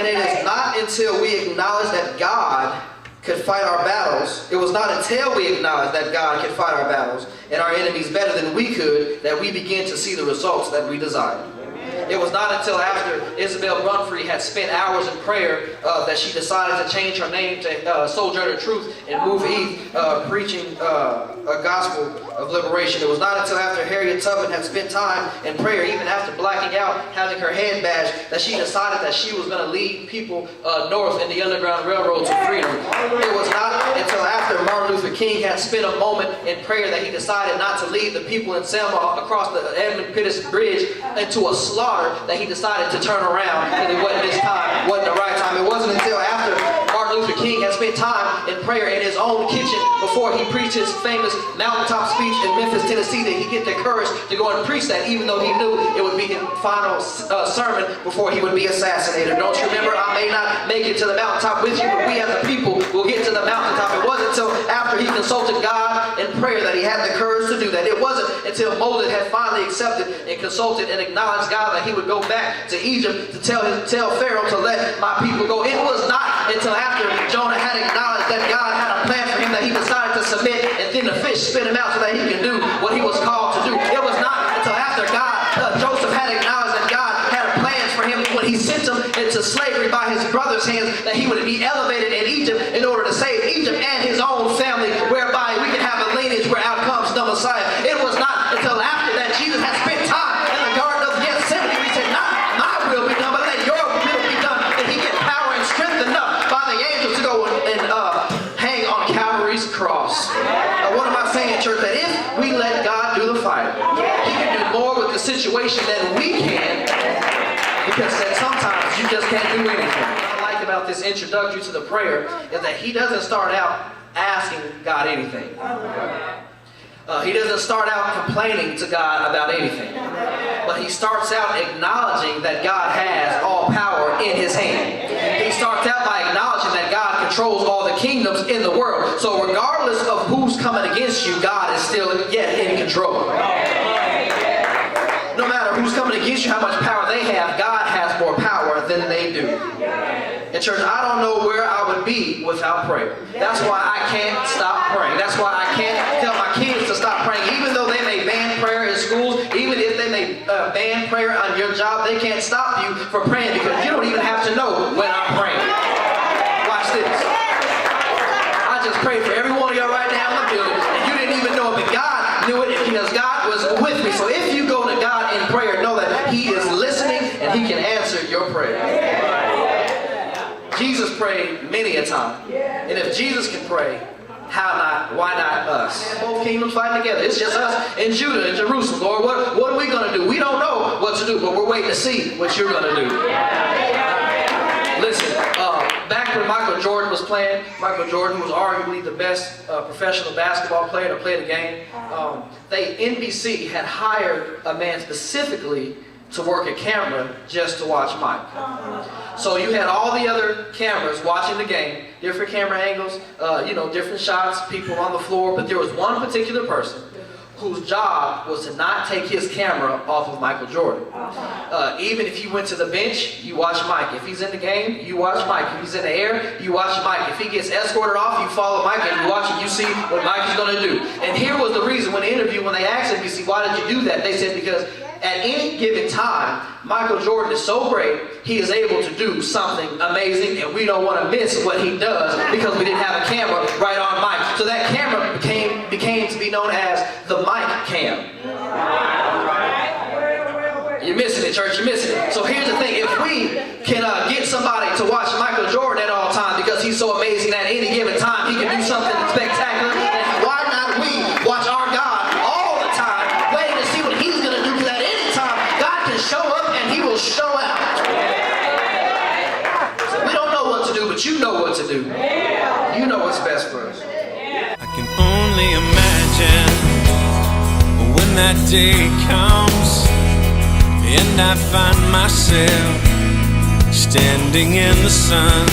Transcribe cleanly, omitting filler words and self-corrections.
And it is not until we acknowledge that God could fight our battles. It was not until we acknowledged that God could fight our battles and our enemies better than we could that we begin to see the results that we desired. It was not until after Isabel Brunfrey had spent hours in prayer that she decided to change her name to Sojourner Truth and move east, preaching a gospel of liberation. It was not until after Harriet Tubman had spent time in prayer, even after blacking out, having her head bashed, that she decided that she was going to lead people north in the Underground Railroad to freedom. It was not until after Martin Luther King had spent a moment in prayer that he decided not to lead the people in Selma across the Edmund Pettus Bridge into a slaughter that he decided to turn around, and it wasn't his time, wasn't the right time. It wasn't until after Martin Luther King had spent time in prayer in his own kitchen before he preached his famous mountaintop speech in Memphis, Tennessee, that he get the courage to go and preach that, even though he knew it would be his final sermon before he would be assassinated. Don't you remember? I may not make it to the mountaintop with you, but we as a people will get to the mountaintop. It wasn't until after he consulted God in prayer that he had the courage to do that. It wasn't until Moses had finally accepted and consulted and acknowledged God that he would go back to Egypt to tell Pharaoh to let my people go. It was not until after Jonah had acknowledged that God had a plan for him that he decided to submit, and then the fish spit him out so that he could do what he was called to do. It was not until after Joseph had acknowledged that God had plans for him when he sent him into slavery by his brother's hands that he would be elevated in Egypt in order to save Egypt and his own family, whereby we can have a lineage where out comes the Messiah. It was not until after that Jesus had spent time in the Garden of Gethsemane. He said, not my will be done, but let your will be done. And he get power and strength enough by the angels to go and hang on Calvary's cross. Now, what am I saying, church? That if we let God do the fighting, he can do more with the situation than we can, because that sometimes you just can't do anything. What I like about this introductory to the prayer is that he doesn't start out asking God anything. He doesn't start out complaining to God about anything. But he starts out acknowledging that God has all power in his hand. He starts out by acknowledging that God controls all the kingdoms in the world. So regardless of who's coming against you, God is still yet in control. No matter who's coming against you, how much power they have, God has more power than they do. And church, I don't know where I would be without prayer. That's why I can't stop praying. That's why I can't tell my kids to stop praying. Even though they may ban prayer in schools, even if they may ban prayer on your job, they can't stop you from praying, because you don't even have to know when I'm praying. Watch this. I just prayed for every one of y'all right now in the building, and you didn't even know it, but God knew it because God was with me. So if you go to God in prayer, know that he is listening and he can answer your prayer. Jesus prayed many a time. And if Jesus can pray, how not? Why not us? Both kingdoms fighting together. It's just us in Judah and Jerusalem. Lord, what are we going to do? We don't know what to do, but we're waiting to see what you're going to do. Listen, back when Michael Jordan was playing, Michael Jordan was arguably the best professional basketball player to play the game. NBC had hired a man specifically to work a camera just to watch Mike. So you had all the other cameras watching the game, different camera angles, different shots, people on the floor, but there was one particular person whose job was to not take his camera off of Michael Jordan. Even if you went to the bench, you watch Mike. If he's in the game, you watch Mike. If he's in the air, you watch Mike. If he gets escorted off, you follow Mike and you watch and you see what Mike is going to do. And here was the reason when the interview, when they asked NBC, why did you do that? They said, because at any given time, Michael Jordan is so great, he is able to do something amazing, and we don't want to miss what he does because we didn't have a camera right on Mike. So that camera became to be known as the Mike Cam. You're missing it, church. You're missing it. So here's the thing. If we can get somebody to watch Michael Jordan at all times because he's so amazing at any given time, he can do something spectacular, then why not we watch our God all the time, waiting to see what he's going to do, because at any time, God can show up and he will show out. So we don't know what to do, but you know what to do. You know what's best for us. I can only imagine when that day comes and I find myself standing in the sun.